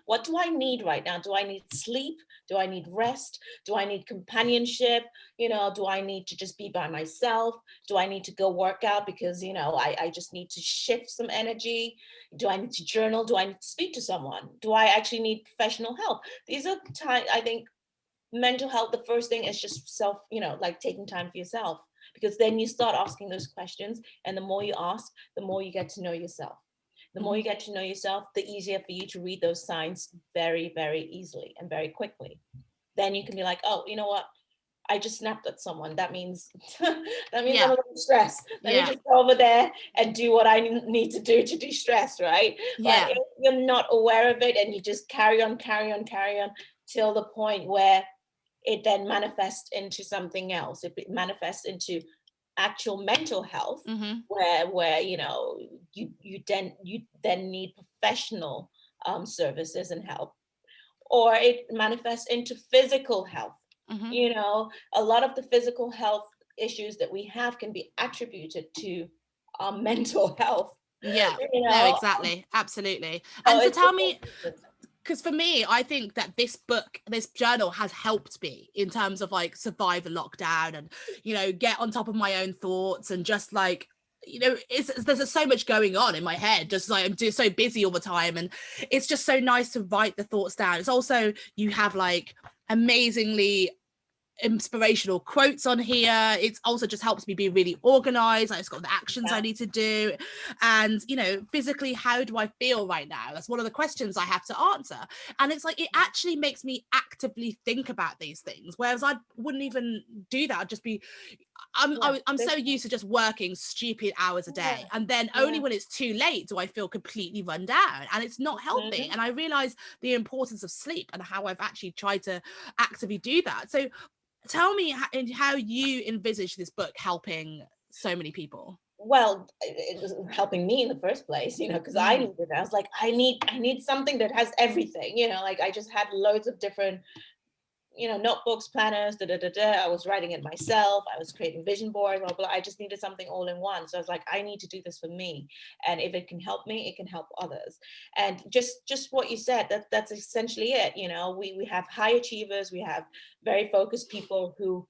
What do I need right now? Do I need sleep? Do I need rest? Do I need companionship? Do I need to just be by myself? Do I need to go work out because, I just need to shift some energy? Do I need to journal? Do I need to speak to someone? Do I actually need professional help? These are time, I think mental health, the first thing is just self, like taking time for yourself, because then you start asking those questions. And the more you ask, the more you get to know yourself. The more you get to know yourself, the easier for you to read those signs very, very easily and very quickly. Then you can be like, oh, you know what? I just snapped at someone. That means that means I'm Yeah. a little stressed. Let me Yeah. just go over there and do what I need to do to de-stress, right? But Yeah. if you're not aware of it and you just carry on, till the point where it then manifests into something else. It manifests into actual mental health, Mm-hmm. where you then need professional services and help, or it manifests into physical health. Mm-hmm. A lot of the physical health issues that we have can be attributed to mental health. Yeah. you No, know exactly. Absolutely. so And so it's tell me, important. because for me, I think that this book, this journal has helped me in terms of like survive a lockdown and, get on top of my own thoughts and just like, there's so much going on in my head, just like I'm so busy all the time. And it's just so nice to write the thoughts down. It's also, you have like amazingly inspirational quotes on here. It's also just helps me be really organized. Like, it's got the actions I Yeah. need to do, and physically, how do I feel right now? That's one of the questions I have to answer. And it's like, it actually makes me actively think about these things, whereas I wouldn't even do that. I'd just be I'm so used to just working stupid hours a day, Yeah. and then only Yeah. when it's too late do I feel completely run down, and it's not healthy. Mhm. And I realize the importance of sleep and how I've actually tried to actively do that. So tell me how you envisage this book helping so many people. Well, it was helping me in the first place, because I Mm, needed it. I was like, I need something that has everything, like I just had loads of different, notebooks, planners, da da da da. I was writing it myself. I was creating vision boards, blah blah. I just needed something all in one. So I was like, I need to do this for me, and if it can help me, it can help others. And just what you said, that's essentially it. We have high achievers, we have very focused people who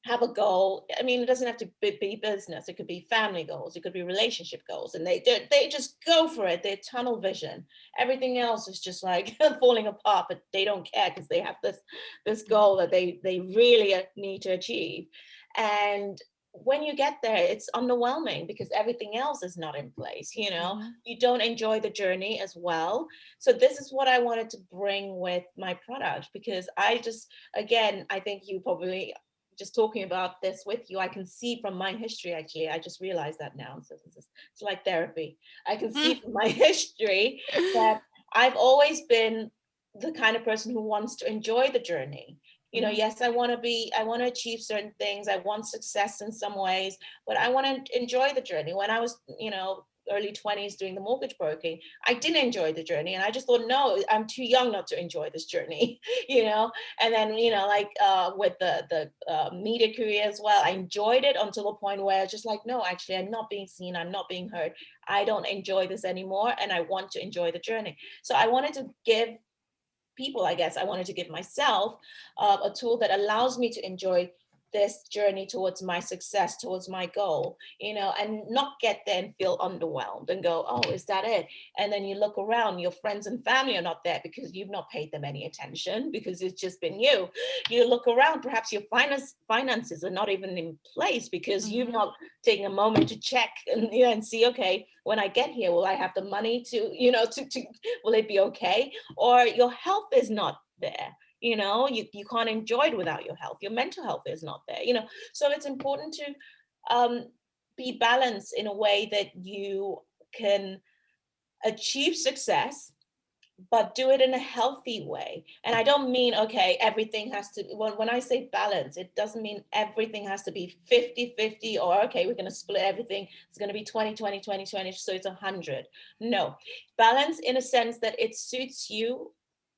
have a goal. I mean, it doesn't have to be business. It could be family goals. It could be relationship goals, and they just go for it. They're tunnel vision. Everything else is just like falling apart, but they don't care because they have this goal that they really need to achieve. And when you get there, it's underwhelming because everything else is not in place. mm-hmm, You don't enjoy the journey as well. So this is what I wanted to bring with my product, because again, I think you probably, just talking about this with you, I can see from my history, actually, I just realized that now. So it's like therapy. I can see from my history that I've always been the kind of person who wants to enjoy the journey. mm-hmm, Yes, I want to achieve certain things. I want success in some ways, but I want to enjoy the journey. When I was, early 20s doing the mortgage broking, I didn't enjoy the journey. And I just thought, no, I'm too young not to enjoy this journey, And then, like with the media career as well, I enjoyed it until a point where I was just like, no, actually, I'm not being seen. I'm not being heard. I don't enjoy this anymore. And I want to enjoy the journey. So I wanted to give people, I guess I wanted to give myself a tool that allows me to enjoy this journey towards my success, towards my goal, and not get there and feel underwhelmed and go, oh, is that it? And then you look around, your friends and family are not there because you've not paid them any attention, because it's just been you. You look around, perhaps your finances are not even in place because you've mm-hmm, not taken a moment to check and see, okay, when I get here, will I have the money to, will it be okay? Or your health is not there. You can't enjoy it without your health. Your mental health is not there. So it's important to be balanced in a way that you can achieve success, but do it in a healthy way. And I don't mean, okay, everything has to, when I say balance, it doesn't mean everything has to be 50-50, or okay, we're going to split everything. It's going to be 20-20-20-20, so it's 100. No, balance in a sense that it suits you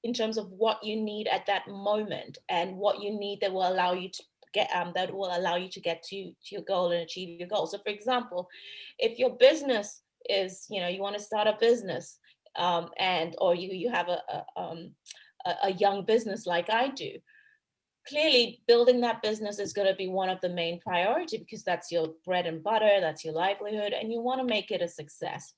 in terms of what you need at that moment, and what you need that will allow you to get to your goal and achieve your goal. So for example, if your business is, you want to start a business, and or you have a young business like I do, clearly building that business is going to be one of the main priority, because that's your bread and butter, that's your livelihood, and you want to make it a success.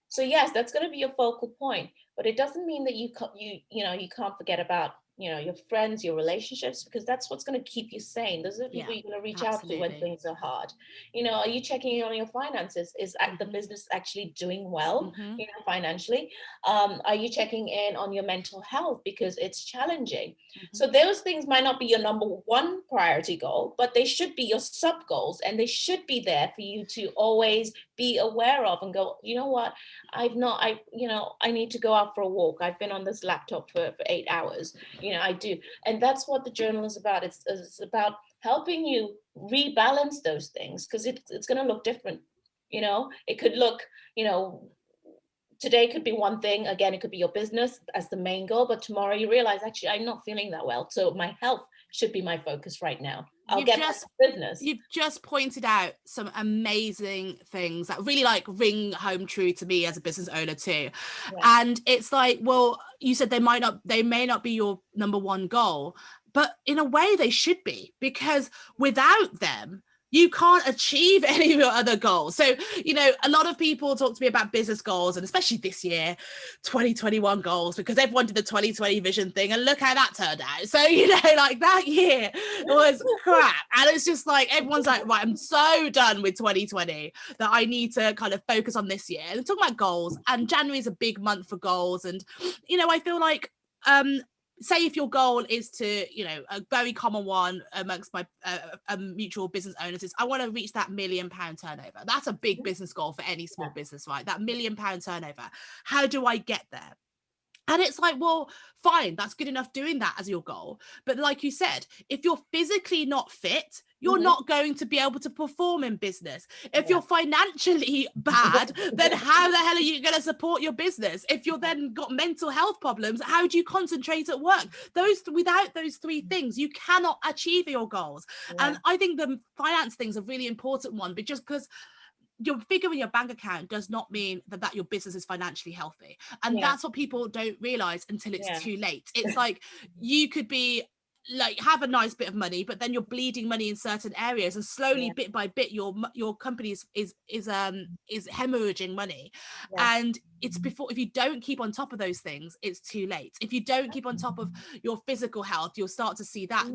So yes, that's going to be your focal point, but it doesn't mean that you can't forget about your friends, your relationships, because that's what's going to keep you sane. Those are the people Yeah, you're going to reach out to when absolutely. things are hard. Are you checking in on your finances? Is the Hmm. business actually doing well, Hmm. financially? Are you checking in on your mental health because it's challenging? Hmm. So those things might not be your number one priority goal, but they should be your sub goals, and they should be there for you to always be aware of and go, you know what, I need to go out for a walk. I've been on this laptop for 8 hours. I do. And that's what the journal is about. It's about helping you rebalance those things, because it's going to look different. It could look, you know, today could be one thing. Again, it could be your business as the main goal, but tomorrow you realize, actually, I'm not feeling that well. So my health should be my focus right now. I'll You've get back just to business. you've just pointed out some amazing things that really like ring home true to me as a business owner too. Yeah. And it's like, well, you said they may not be your number one goal, but in a way they should be, because without them you can't achieve any of your other goals. So, a lot of people talk to me about business goals, and especially this year, 2021 goals, because everyone did the 2020 vision thing, and look how that turned out. So, like that year was crap. And it's just like, everyone's like, right, I'm so done with 2020 that I need to kind of focus on this year. And talking about goals, and January is a big month for goals. And, I feel like, say if your goal is to, a very common one amongst my mutual business owners is, I want to reach that £1 million turnover. That's a big business goal for any small business, right? That £1 million turnover. How do I get there? And it's like, well, fine, that's good enough doing that as your goal. But like you said, if you're physically not fit, you're Mhm. not going to be able to perform in business. If Yeah. you're financially bad, then how the hell are you going to support your business? If you're then got mental health problems, how do you concentrate at work? Without those three things, you cannot achieve your goals. Yeah. And I think the finance thing's a really important one, but just because your figure in your bank account does not mean that your business is financially healthy. And Yeah. that's what people don't realize until it's Yeah. too late. It's like, you could be like, have a nice bit of money, but then you're bleeding money in certain areas, and slowly, Yeah. bit by bit, your company is hemorrhaging money. Yeah. And it's before, if you don't keep on top of those things, it's too late. If you don't keep on top of your physical health, you'll start to see that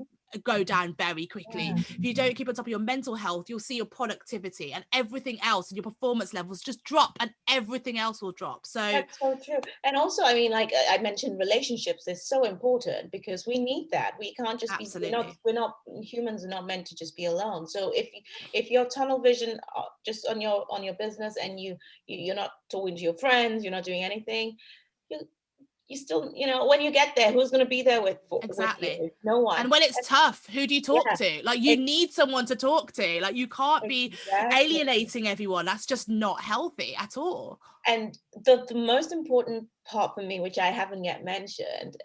go down very quickly. Yeah. If you don't keep on top of your mental health, you'll see your productivity and everything else, and your performance levels just drop, and everything else will drop. So That's so true. And also, I mean, like I mentioned, relationships is so important, because we need that. We can't just be, absolutely. we're not, humans are not meant to just be alone. So if your tunnel vision just on your business, and you're not talking to your friends, you're not doing anything, you you still, when you get there, who's going to be there with Exactly. you? No one. And when it's tough, who do you talk Yeah. to? Like, you Ex- need someone to talk to. Like, you can't be Exactly. alienating everyone. That's just not healthy at all. And the most important part for me, which I haven't yet mentioned,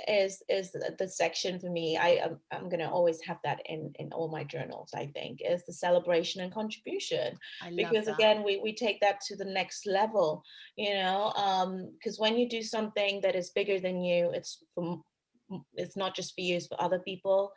is the section for me. I'm going to always have that in all my journals. I think is the celebration and contribution, I love because that. again, we take that to the next level. Because when you do something that is bigger than you, it's not just for you, it's for other people.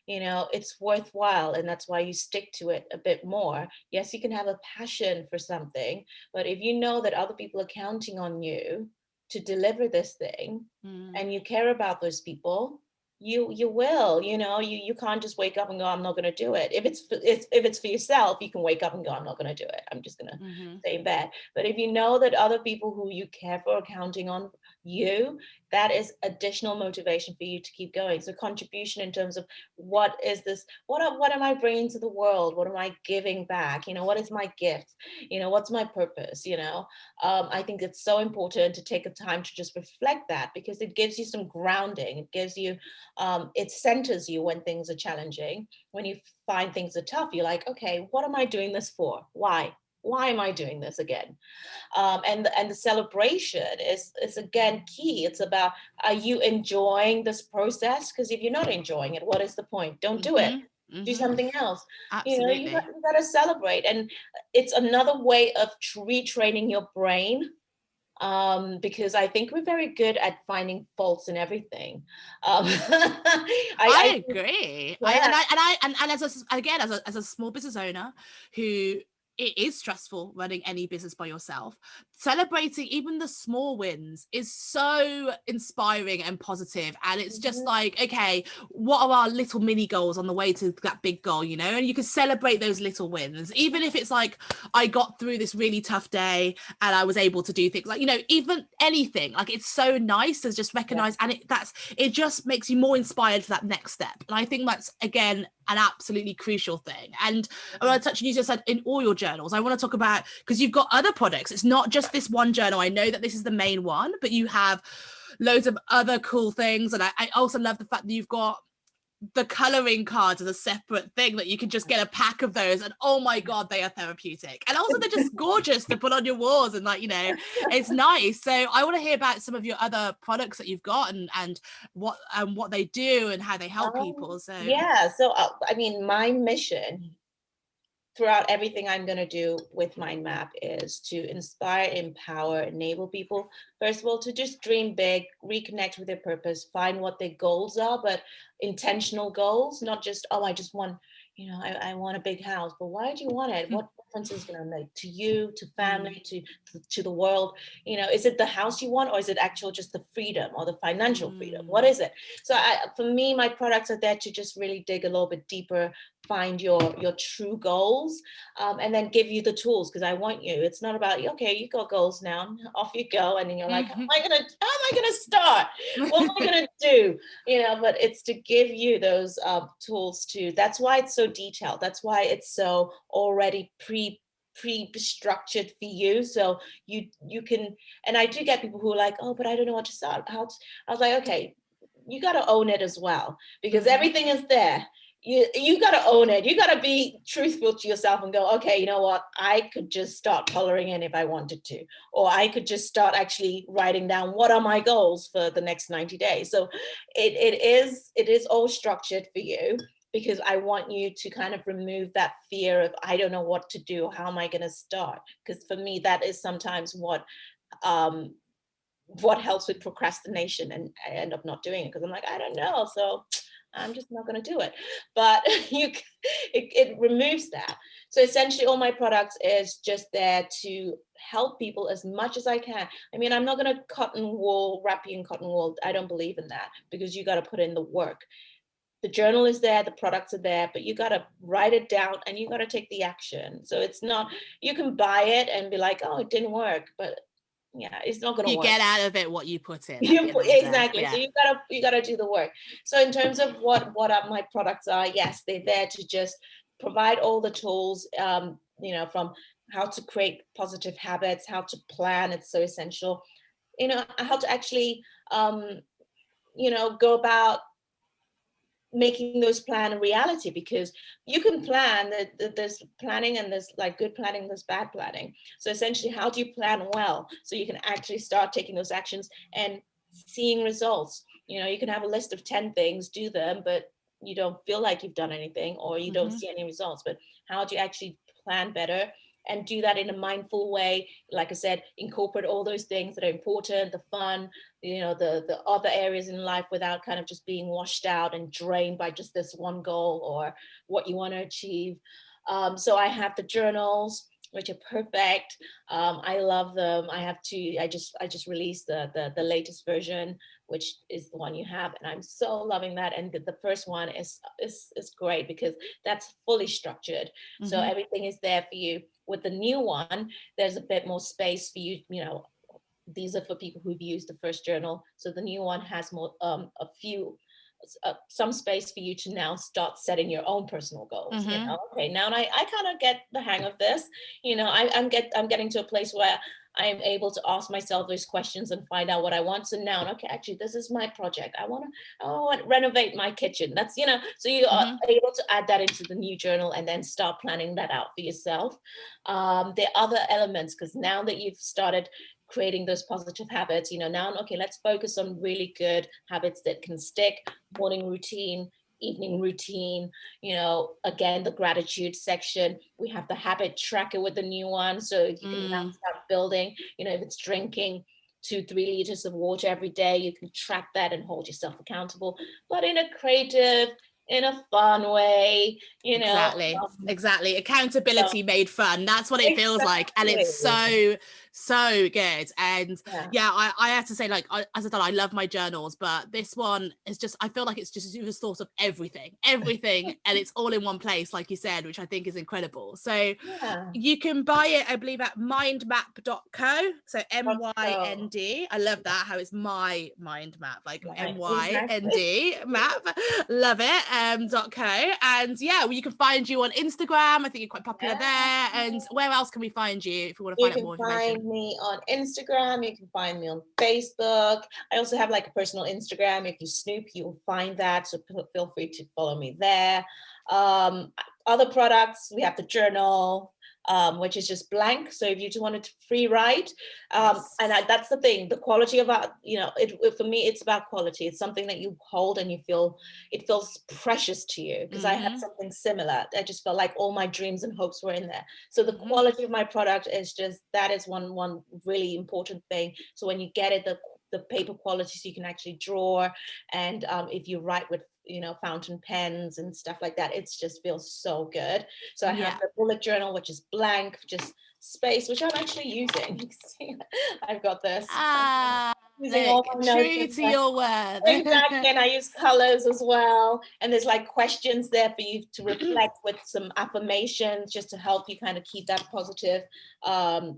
It's worthwhile, and that's why you stick to it a bit more. Yes, you can have a passion for something, but if you know that other people are counting on you to deliver this thing, Mm. and you care about those people, you will. You can't just wake up and go, I'm not going to do it. If it's for yourself, you can wake up and go, I'm not going to do it, I'm just going to Mm-hmm. stay in bed. But if you know that other people who you care for are counting on you, that is additional motivation for you to keep going. So contribution in terms of, what is this, what am I bringing to the world, what am I giving back, what is my gift, what's my purpose. I think it's so important to take a time to just reflect that, because it gives you some grounding. It gives you, it centers you when things are challenging. When you find things are tough, you're like, okay, what am I doing this for? Why am I doing this again? And the celebration is again key. It's about, are you enjoying this process? Because if you're not enjoying it, what is the point? Don't do it. Mm-hmm. Do Mm-hmm. something else. Absolutely. You got to celebrate, and it's another way of retraining your brain. Because I think we're very good at finding faults in everything. I agree. Yeah. And as a, again, as a small business owner who it is stressful running any business by yourself. Celebrating even the small wins is so inspiring and positive. And it's just like, okay, what are our little mini goals on the way to that big goal, you know? And you can celebrate those little wins, even if it's like, I got through this really tough day and I was able to do things like, you know, even anything. Like, it's so nice to just recognize, and it just makes you more inspired for that next step. And I think that's, again, an absolutely crucial thing. And I want to touch on, you just said in all your journals, I want to talk about, because you've got other products, it's not just this one journal. I know that this is the main one, but you have loads of other cool things. And I also love the fact that you've got the coloring cards as a separate thing, that you can just get a pack of those, and oh my god, they are therapeutic, and also they're just gorgeous to put on your walls, and like, you know, it's nice. So I want to hear about some of your other products that you've got, and what they do and how they help people. So yeah, so I mean, my mission throughout everything I'm going to do with Mind Map is to inspire, empower, enable people, first of all, to just dream big, reconnect with their purpose, find what their goals are, but intentional goals, not just, oh, I just want, you know, I want a big house, but why do you want it? What difference is it going to make to you, to family, to the world? You know, is it the house you want, or is it actual just the freedom or the financial freedom? What is it? So for me, my products are there to just really dig a little bit deeper, find your true goals, and then give you the tools, because I want you, it's not about, okay, you got goals now, off you go, and then you're like, how am I gonna start, what am I gonna do, you know? But it's to give you those tools too. That's why it's so detailed, that's why it's so already pre-structured for you, so you can. And I do get people who are like, oh, but I don't know what to start, I was like, okay, you got to own it as well, because everything is there. You got to own it. You got to be truthful to yourself and go, okay, you know what? I could just start coloring in if I wanted to, or I could just start actually writing down what are my goals for the next 90 days. So it is all structured for you, because I want you to kind of remove that fear of, I don't know what to do. How am I going to start? Because for me, that is sometimes what helps with procrastination, and I end up not doing it because I'm like, I don't know. So I'm just not going to do it. But it removes that. So essentially all my products is just there to help people as much as I can. I mean, I'm not going to wrap you in cotton wool. I don't believe in that, because you got to put in the work. The journal is there, the products are there, but you got to write it down and you got to take the action. So it's not, you can buy it and be like, oh, it didn't work, but yeah, it's not going to you work. get out of it what you put in. Exactly. Yeah. So you gotta do the work. So in terms of what my products are, yes, they're there to just provide all the tools, you know, from how to create positive habits, how to plan, it's so essential, you know, how to actually you know, go about making those plan a reality, because you can plan that there's planning, and there's like good planning, there's bad planning. So essentially, how do you plan well so you can actually start taking those actions and seeing results? You know, you can have a list of 10 things, do them, but you don't feel like you've done anything, or you don't see any results. But how do you actually plan better and do that in a mindful way? Like I said, incorporate all those things that are important, the fun, you know, the other areas in life, without kind of just being washed out and drained by just this one goal or what you want to achieve. So I have the journals, which are perfect. I love them. I just released the latest version, which is the one you have, and I'm so loving that. And the first one is great, because that's fully structured. So everything is there for you. With the new one, there's a bit more space for you. You know, these are for people who've used the first journal. So the new one has more, some space for you to now start setting your own personal goals. You know, okay, now I kind of get the hang of this. You know, I'm getting to a place where I am able to ask myself those questions and find out what I want. So now, okay, actually, this is my project. I want to renovate my kitchen. That's, you know, so you are able to add that into the new journal and then start planning that out for yourself. There are other elements, because now that you've started creating those positive habits, you know, now, okay, let's focus on really good habits that can stick. Morning routine, evening routine, you know, again, the gratitude section. We have the habit tracker with the new one, so you can now start building, you know, if it's drinking 2-3 liters of water every day, you can track that and hold yourself accountable, but in a creative, in a fun way, you know. Exactly. Accountability So made fun. That's what it feels like. And it's exactly. so good. And Yeah. yeah, I have to say, like, as I said, I love my journals, but this one is just, I feel like it's just a source of everything. And it's all in one place, like you said, which I think is incredible. So Yeah. you can buy it, I believe, at mindmap.co. So So MYND. I love that, how it's my mind map, like right, exactly. MYND map. Love it. .co. And yeah, well, you can find you on Instagram. I think you're quite popular Yeah. there. And where else can we find you if we want to You find out can more information? find me on Instagram. You can find me on Facebook. I also have like a personal Instagram. If you snoop, you'll find that. So feel free to follow me there. Um, Other products, we have the journal, which is just blank. So if you just wanted to free write, Nice. that's the thing, the quality of our, for me, it's about quality. It's something that you hold and you feel, it feels precious to you. Because I had something similar. I just felt like all my dreams and hopes were in there. So the quality of my product is just, that is one really important thing. So when you get it, the paper quality, so you can actually draw, and if you write with fountain pens and stuff like that, it just feels so good. So I have Yeah. the bullet journal, which is blank, just space, which I'm actually using. I've got this, using Look, all my notes true in to there. your word. Exactly, and I use colors as well. And there's like questions there for you to reflect with some affirmations, just to help you kind of keep that positive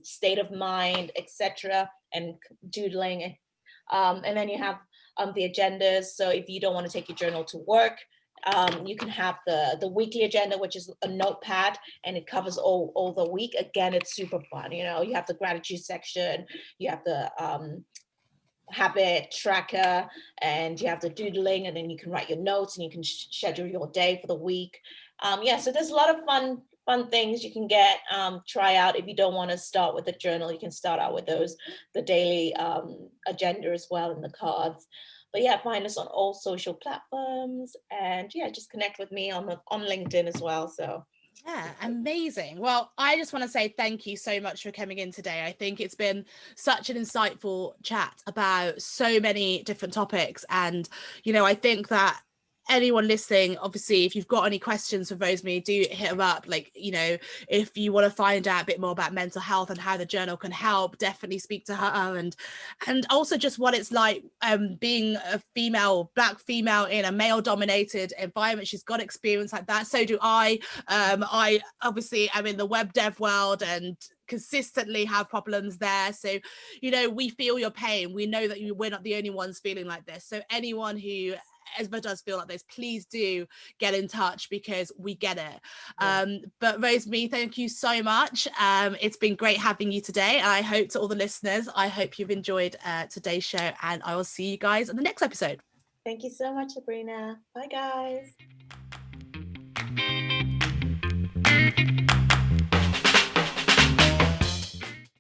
state of mind, etc. And doodling. And then you have the agendas. So if you don't want to take your journal to work, you can have the weekly agenda, which is a notepad, and it covers all the week. Again, it's super fun. You have the gratitude section, you have the habit tracker, and you have the doodling, and then you can write your notes, and you can schedule your day for the week. So there's a lot of fun things you can get, try out. If you don't want to start with the journal, you can start out with the daily agenda as well, and the cards. But yeah, find us on all social platforms, and yeah, just connect with me on LinkedIn as well. So Yeah, amazing. Well, I just want to say thank you so much for coming in today. I think it's been such an insightful chat about so many different topics. And, I think that anyone listening, obviously, if you've got any questions for Rosemary, do hit her up. Like, if you want to find out a bit more about mental health and how the journal can help, definitely speak to her. And also just what it's like being a black female in a male dominated environment. She's got experience like that. So do I. I obviously am in the web dev world and consistently have problems there. So, we feel your pain. We know that we're not the only ones feeling like this. So anyone who ever does feel like this, please do get in touch, because we get it. But Rosemary, thank you so much. It's been great having you today. I hope, to all the listeners, I hope you've enjoyed today's show, and I will see you guys in the next episode. thank you so much, Sabrina. Bye, guys.